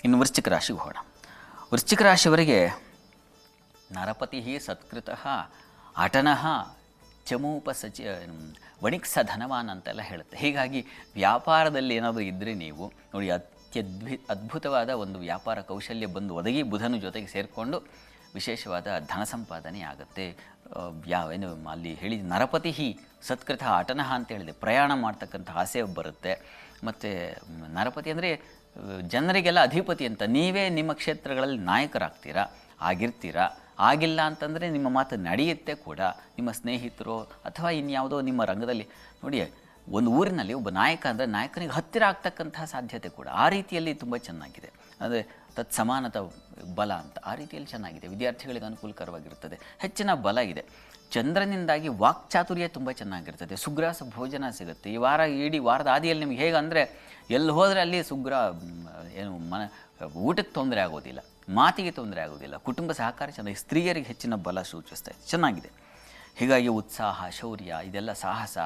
ಇನ್ನು ವೃಶ್ಚಿಕ ರಾಶಿಗೆ ಹೋಗೋಣ. ವೃಶ್ಚಿಕ ರಾಶಿಯವರಿಗೆ ನರಪತಿ ಸತ್ಕೃತಃ ಅಟನಃ ಚಮೂಪಸಚ ವಣಿಕ್ಸ ಧನವಾನ್ ಅಂತೆಲ್ಲ ಹೇಳುತ್ತೆ. ಹೀಗಾಗಿ ವ್ಯಾಪಾರದಲ್ಲಿ ಏನಾದರೂ ಇದ್ದರೆ ನೀವು ನೋಡಿ, ಅದ್ಭುತವಾದ ಒಂದು ವ್ಯಾಪಾರ ಕೌಶಲ್ಯ ಬಂದು ಒದಗಿ ಬುಧನ ಜೊತೆಗೆ ಸೇರಿಕೊಂಡು ವಿಶೇಷವಾದ ಧನ ಸಂಪಾದನೆ ಆಗುತ್ತೆ. ಏನು ಅಲ್ಲಿ ಹೇಳಿ ನರಪತಿ ಸತ್ಕೃತ ಅಟನಃ ಅಂತ ಹೇಳಿದೆ, ಪ್ರಯಾಣ ಮಾಡ್ತಕ್ಕಂಥ ಆಸೆ ಬರುತ್ತೆ. ಮತ್ತು ನರಪತಿ ಅಂದರೆ ಜನರಿಗೆಲ್ಲ ಅಧಿಪತಿ ಅಂತ, ನೀವೇ ನಿಮ್ಮ ಕ್ಷೇತ್ರಗಳಲ್ಲಿ ನಾಯಕರಾಗ್ತೀರಾ, ಆಗಿರ್ತೀರಾ. ಆಗಿಲ್ಲ ಅಂತಂದರೆ ನಿಮ್ಮ ಮಾತು ನಡೆಯುತ್ತೆ ಕೂಡ. ನಿಮ್ಮ ಸ್ನೇಹಿತರು ಅಥವಾ ಇನ್ಯಾವುದೋ ನಿಮ್ಮ ರಂಗದಲ್ಲಿ ನೋಡಿ, ಒಂದು ಊರಿನಲ್ಲಿ ಒಬ್ಬ ನಾಯಕ ಅಂದರೆ ನಾಯಕನಿಗೆ ಹತ್ತಿರ ಆಗ್ತಕ್ಕಂತಹ ಸಾಧ್ಯತೆ ಕೂಡ ಆ ರೀತಿಯಲ್ಲಿ ತುಂಬ ಚೆನ್ನಾಗಿದೆ. ಅಂದರೆ ತತ್ಸಮಾನತ ಬಲ ಅಂತ ಆ ರೀತಿಯಲ್ಲಿ ಚೆನ್ನಾಗಿದೆ. ವಿದ್ಯಾರ್ಥಿಗಳಿಗೆ ಅನುಕೂಲಕರವಾಗಿರ್ತದೆ, ಹೆಚ್ಚಿನ ಬಲ ಇದೆ. ಚಂದ್ರನಿಂದಾಗಿ ವಾಕ್ಚಾತುರ್ಯ ತುಂಬ ಚೆನ್ನಾಗಿರ್ತದೆ. ಸುಗ್ರಾಸ ಭೋಜನ ಸಿಗುತ್ತೆ ಈ ವಾರ. ಇಡೀ ವಾರದ ಆದಿಯಲ್ಲಿ ನಿಮ್ಗೆ ಹೇಗೆ ಅಂದರೆ ಎಲ್ಲಿ ಹೋದರೆ ಅಲ್ಲಿ ಏನು ಊಟಕ್ಕೆ ತೊಂದರೆ ಆಗೋದಿಲ್ಲ, ಮಾತಿಗೆ ತೊಂದರೆ ಆಗೋದಿಲ್ಲ, ಕುಟುಂಬ ಸಹಕಾರ ಚೆನ್ನಾಗಿ, ಸ್ತ್ರೀಯರಿಗೆ ಹೆಚ್ಚಿನ ಬಲ ಸೂಚಿಸ್ತಾ ಇದೆ, ಚೆನ್ನಾಗಿದೆ. ಹೀಗಾಗಿ ಉತ್ಸಾಹ, ಶೌರ್ಯ, ಇದೆಲ್ಲ ಸಾಹಸ,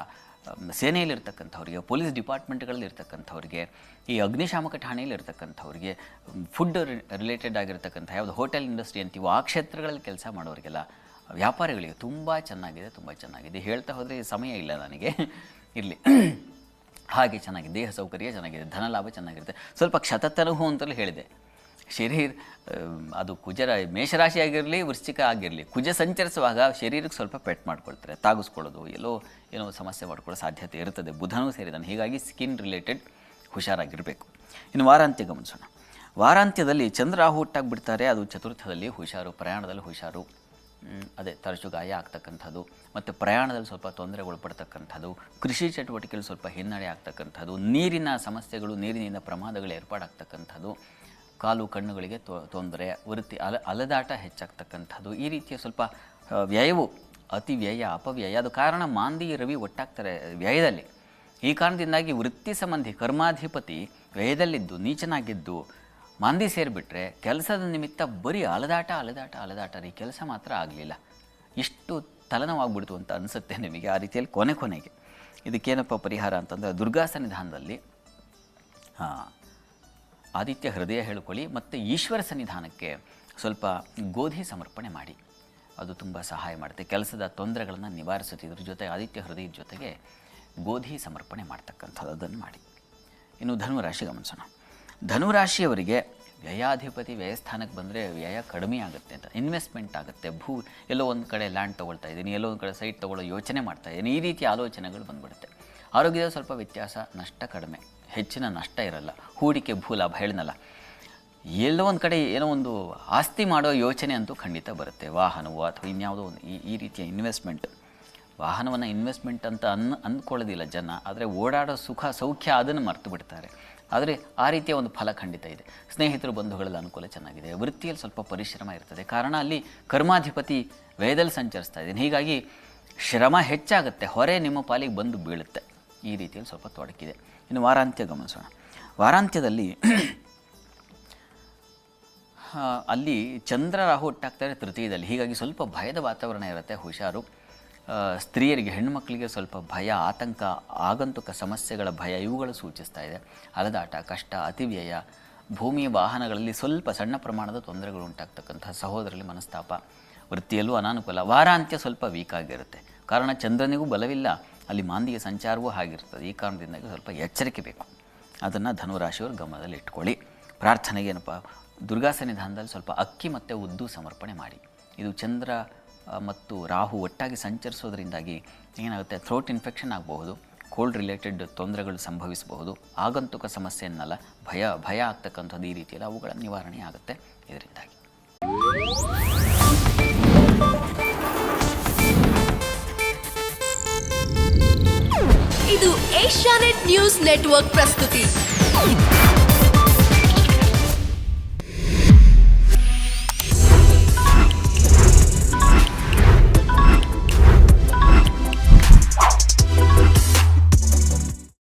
ಸೇನೆಯಲ್ಲಿರ್ತಕ್ಕಂಥವ್ರಿಗೆ, ಪೊಲೀಸ್ ಡಿಪಾರ್ಟ್ಮೆಂಟ್ಗಳಲ್ಲಿರ್ತಕ್ಕಂಥವ್ರಿಗೆ, ಈ ಅಗ್ನಿಶಾಮಕ ಠಾಣೆಯಲ್ಲಿರ್ತಕ್ಕಂಥವ್ರಿಗೆ, ಫುಡ್ ರಿಲೇಟೆಡ್ ಆಗಿರ್ತಕ್ಕಂಥ ಯಾವುದು ಹೋಟೆಲ್ ಇಂಡಸ್ಟ್ರಿ ಅಂತೀವೋ ಆ ಕ್ಷೇತ್ರಗಳಲ್ಲಿ ಕೆಲಸ ಮಾಡೋರಿಗೆಲ್ಲ, ವ್ಯಾಪಾರಿಗಳಿಗೆ ತುಂಬ ಚೆನ್ನಾಗಿದೆ, ತುಂಬ ಚೆನ್ನಾಗಿದೆ. ಹೇಳ್ತಾ ಹೋದರೆ ಸಮಯ ಇಲ್ಲ ನನಗೆ, ಇರಲಿ. ಹಾಗೆ ಚೆನ್ನಾಗಿದೆ, ದೇಹ ಸೌಕರ್ಯ ಚೆನ್ನಾಗಿದೆ, ಧನಲಾಭ ಚೆನ್ನಾಗಿರುತ್ತೆ. ಸ್ವಲ್ಪ ಕ್ಷತತನಹು ಅಂತಲೂ ಹೇಳಿದೆ. ಅದು ಕುಜರ ಮೇಷರಾಶಿ ಆಗಿರಲಿ, ವೃಶ್ಚಿಕ ಆಗಿರಲಿ, ಕುಜ ಸಂಚರಿಸುವಾಗ ಶರೀರಕ್ಕೆ ಸ್ವಲ್ಪ ಪೆಟ್ಟು ಮಾಡ್ಕೊಳ್ತಾರೆ, ತಾಗಿಸ್ಕೊಳ್ಳೋದು, ಏನೋ ಸಮಸ್ಯೆ ಮಾಡ್ಕೊಳ್ಳೋ ಸಾಧ್ಯತೆ ಇರ್ತದೆ. ಬುಧನೂ ಸೇರಿದಾನೆ. ಹೀಗಾಗಿ ಸ್ಕಿನ್ ರಿಲೇಟೆಡ್ ಹುಷಾರಾಗಿರಬೇಕು. ಇನ್ನು ವಾರಾಂತ್ಯ ಗಮನಿಸೋಣ. ವಾರಾಂತ್ಯದಲ್ಲಿ ಚಂದ್ರ ರಾಹು ಹುಟ್ಟಾಗ್ಬಿಡ್ತಾರೆ. ಅದು ಚತುರ್ಥದಲ್ಲಿ ಹುಷಾರು, ಪ್ರಯಾಣದಲ್ಲಿ ಹುಷಾರು. ಅದೇ ತರಚು ಗಾಯ ಆಗ್ತಕ್ಕಂಥದ್ದು, ಮತ್ತು ಪ್ರಯಾಣದಲ್ಲಿ ಸ್ವಲ್ಪ ತೊಂದರೆಗೊಳಪಡ್ತಕ್ಕಂಥದ್ದು, ಕೃಷಿ ಚಟುವಟಿಕೆಯಲ್ಲಿ ಸ್ವಲ್ಪ ಹಿನ್ನಡೆ ಆಗ್ತಕ್ಕಂಥದ್ದು, ನೀರಿನ ಸಮಸ್ಯೆಗಳು, ನೀರಿನಿಂದ ಪ್ರಮಾದಗಳು ಏರ್ಪಾಡಾಗ್ತಕ್ಕಂಥದ್ದು, ಕಾಲು ಕಣ್ಣುಗಳಿಗೆ ತೊಂದರೆ, ವೃತ್ತಿ ಅಲದಾಟ ಹೆಚ್ಚಾಗ್ತಕ್ಕಂಥದ್ದು, ಈ ರೀತಿಯ ಸ್ವಲ್ಪ ವ್ಯಯವು ಅತಿ ವ್ಯಯ, ಅಪವ್ಯಯ. ಅದು ಕಾರಣ ಮಾಂದಿ ರವಿ ಒಟ್ಟಾಗ್ತಾರೆ ವ್ಯಯದಲ್ಲಿ. ಈ ಕಾರಣದಿಂದಾಗಿ ವೃತ್ತಿ ಸಂಬಂಧಿ ಕರ್ಮಾಧಿಪತಿ ವ್ಯಯದಲ್ಲಿದ್ದು ನೀಚನಾಗಿದ್ದು ಮಾಂದಿ ಸೇರಿಬಿಟ್ರೆ ಕೆಲಸದ ನಿಮಿತ್ತ ಬರೀ ಅಲದಾಟ ರೀ, ಕೆಲಸ ಮಾತ್ರ ಆಗಲಿಲ್ಲ, ಇಷ್ಟು ತಲೆನೋವಾಗ್ಬಿಡ್ತು ಅಂತ ಅನಿಸುತ್ತೆ ನಿಮಗೆ. ಆ ರೀತಿಯಲ್ಲಿ ಕೊನೆಗೆ ಇದಕ್ಕೇನಪ್ಪ ಪರಿಹಾರ ಅಂತಂದರೆ, ದುರ್ಗಾ ಸನ್ನಿಧಾನದಲ್ಲಿ ಆದಿತ್ಯ ಹೃದಯ ಹೇಳ್ಕೊಳ್ಳಿ, ಮತ್ತು ಈಶ್ವರ ಸನ್ನಿಧಾನಕ್ಕೆ ಸ್ವಲ್ಪ ಗೋಧಿ ಸಮರ್ಪಣೆ ಮಾಡಿ. ಅದು ತುಂಬ ಸಹಾಯ ಮಾಡುತ್ತೆ, ಕೆಲಸದ ತೊಂದರೆಗಳನ್ನು ನಿವಾರಿಸುತ್ತೆ. ಇದ್ರ ಜೊತೆ ಆದಿತ್ಯ ಹೃದಯದ ಜೊತೆಗೆ ಗೋಧಿ ಸಮರ್ಪಣೆ ಮಾಡ್ತಕ್ಕಂಥದ್ದು, ಅದನ್ನು ಮಾಡಿ. ಇನ್ನು ಧನುರಾಶಿ ಗಮನಿಸೋಣ. ಧನುರಾಶಿಯವರಿಗೆ ವ್ಯಯಾಧಿಪತಿ ವ್ಯಯಸ್ಥಾನಕ್ಕೆ ಬಂದರೆ ವ್ಯಯ ಕಡಿಮೆ ಆಗುತ್ತೆ ಅಂತ, ಇನ್ವೆಸ್ಟ್ಮೆಂಟ್ ಆಗುತ್ತೆ. ಎಲ್ಲೋ ಒಂದು ಕಡೆ ಲ್ಯಾಂಡ್ ತೊಗೊಳ್ತಾ ಇದ್ದೀನಿ, ಎಲ್ಲೋ ಒಂದು ಕಡೆ ಸೈಟ್ ತೊಗೊಳ್ಳೋ ಯೋಚನೆ ಮಾಡ್ತಾ ಇದ್ದೀನಿ, ಈ ರೀತಿ ಆಲೋಚನೆಗಳು ಬಂದ್ಬಿಡುತ್ತೆ. ಆರೋಗ್ಯದ ಸ್ವಲ್ಪ ವ್ಯತ್ಯಾಸ, ನಷ್ಟ ಕಡಿಮೆ, ಹೆಚ್ಚಿನ ನಷ್ಟ ಇರಲ್ಲ. ಹೂಡಿಕೆ ಭೂಲಾಭ ಹೇಳಿದ್ನಲ್ಲ, ಎಲ್ಲೋ ಒಂದು ಕಡೆ ಏನೋ ಒಂದು ಆಸ್ತಿ ಮಾಡೋ ಯೋಚನೆ ಅಂತೂ ಖಂಡಿತ ಬರುತ್ತೆ. ವಾಹನವೋ ಅಥವಾ ಇನ್ಯಾವುದೋ ಒಂದು ಈ ರೀತಿಯ ಇನ್ವೆಸ್ಟ್ಮೆಂಟ್. ವಾಹನವನ್ನು ಇನ್ವೆಸ್ಟ್ಮೆಂಟ್ ಅಂತ ಅಂದ್ಕೊಳ್ಳೋದಿಲ್ಲ ಜನ, ಆದರೆ ಓಡಾಡೋ ಸುಖ ಸೌಖ್ಯ ಅದನ್ನು ಮರೆತು ಬಿಡ್ತಾರೆ. ಆದರೆ ಆ ರೀತಿಯ ಒಂದು ಫಲ ಖಂಡಿತ ಇದೆ. ಸ್ನೇಹಿತರು, ಬಂಧುಗಳ ಅನುಕೂಲ ಚೆನ್ನಾಗಿದೆ. ವೃತ್ತಿಯಲ್ಲಿ ಸ್ವಲ್ಪ ಪರಿಶ್ರಮ ಇರ್ತದೆ, ಕಾರಣ ಅಲ್ಲಿ ಕರ್ಮಾಧಿಪತಿ ವ್ಯಯದಲ್ಲಿ ಸಂಚರಿಸ್ತಾ ಇದ್ದೀನಿ. ಹೀಗಾಗಿ ಶ್ರಮ ಹೆಚ್ಚಾಗುತ್ತೆ, ಹೊರೆ ನಿಮ್ಮ ಪಾಲಿಗೆ ಬಂದು ಬೀಳುತ್ತೆ. ಈ ರೀತಿಯಲ್ಲಿ ಸ್ವಲ್ಪ ತೊಡಕಿದೆ. ಇನ್ನು ವಾರಾಂತ್ಯ ಗಮನಿಸೋಣ. ವಾರಾಂತ್ಯದಲ್ಲಿ ಅಲ್ಲಿ ಚಂದ್ರ ರಾಹು ಹುಟ್ಟಾಗ್ತಾರೆ ತೃತೀಯದಲ್ಲಿ. ಹೀಗಾಗಿ ಸ್ವಲ್ಪ ಭಯದ ವಾತಾವರಣ ಇರುತ್ತೆ, ಹುಷಾರು. ಸ್ತ್ರೀಯರಿಗೆ, ಹೆಣ್ಣುಮಕ್ಕಳಿಗೆ ಸ್ವಲ್ಪ ಭಯ, ಆತಂಕ, ಆಗಂತುಕ ಸಮಸ್ಯೆಗಳ ಭಯ ಇವುಗಳು ಸೂಚಿಸ್ತಾ ಇದೆ. ಅಲದಾಟ, ಕಷ್ಟ, ಅತಿವ್ಯಯ, ಭೂಮಿ ವಾಹನಗಳಲ್ಲಿ ಸ್ವಲ್ಪ ಸಣ್ಣ ಪ್ರಮಾಣದ ತೊಂದರೆಗಳು ಉಂಟಾಗ್ತಕ್ಕಂಥ, ಸಹೋದರರಲ್ಲಿ ಮನಸ್ತಾಪ, ವೃತ್ತಿಯಲ್ಲೂ ಅನಾನುಕೂಲ. ವಾರಾಂತ್ಯ ಸ್ವಲ್ಪ ವೀಕ್ ಆಗಿರುತ್ತೆ, ಕಾರಣ ಚಂದ್ರನಿಗೂ ಬಲವಿಲ್ಲ, ಅಲ್ಲಿ ಮಾಂದಿಯ ಸಂಚಾರವೂ ಆಗಿರ್ತದೆ. ಈ ಕಾರಣದಿಂದಾಗಿ ಸ್ವಲ್ಪ ಎಚ್ಚರಿಕೆ ಬೇಕು. ಅದನ್ನು ಧನುರಾಶಿಯವರು ಗಮನದಲ್ಲಿ ಇಟ್ಕೊಳ್ಳಿ. ಪ್ರಾರ್ಥನೆಗೆ ಏನಪ್ಪ, ದುರ್ಗಾ ಸನ್ನಿಧಾನದಲ್ಲಿ ಸ್ವಲ್ಪ ಅಕ್ಕಿ ಮತ್ತು ಉದ್ದು ಸಮರ್ಪಣೆ ಮಾಡಿ. ಇದು ಚಂದ್ರ ಮತ್ತು ರಾಹು ಒಟ್ಟಾಗಿ ಸಂಚರಿಸೋದ್ರಿಂದಾಗಿ ಏನಾಗುತ್ತೆ, ಥ್ರೋಟ್ ಇನ್ಫೆಕ್ಷನ್ ಆಗಬಹುದು, ಕೋಲ್ಡ್ ರಿಲೇಟೆಡ್ ತೊಂದರೆಗಳು ಸಂಭವಿಸಬಹುದು. ಆಗಂತುಕ ಸಮಸ್ಯೆಯನ್ನೆಲ್ಲ ಭಯ ಆಗ್ತಕ್ಕಂಥದ್ದು, ಈ ರೀತಿಯಲ್ಲಿ ಅವುಗಳ ನಿವಾರಣೆ ಆಗುತ್ತೆ ಇದರಿಂದಾಗಿ. ಇದು ಏಷ್ಯಾನೆಟ್ ನ್ಯೂಸ್ ನೆಟ್ವರ್ಕ್ ಪ್ರಸ್ತುತಿ.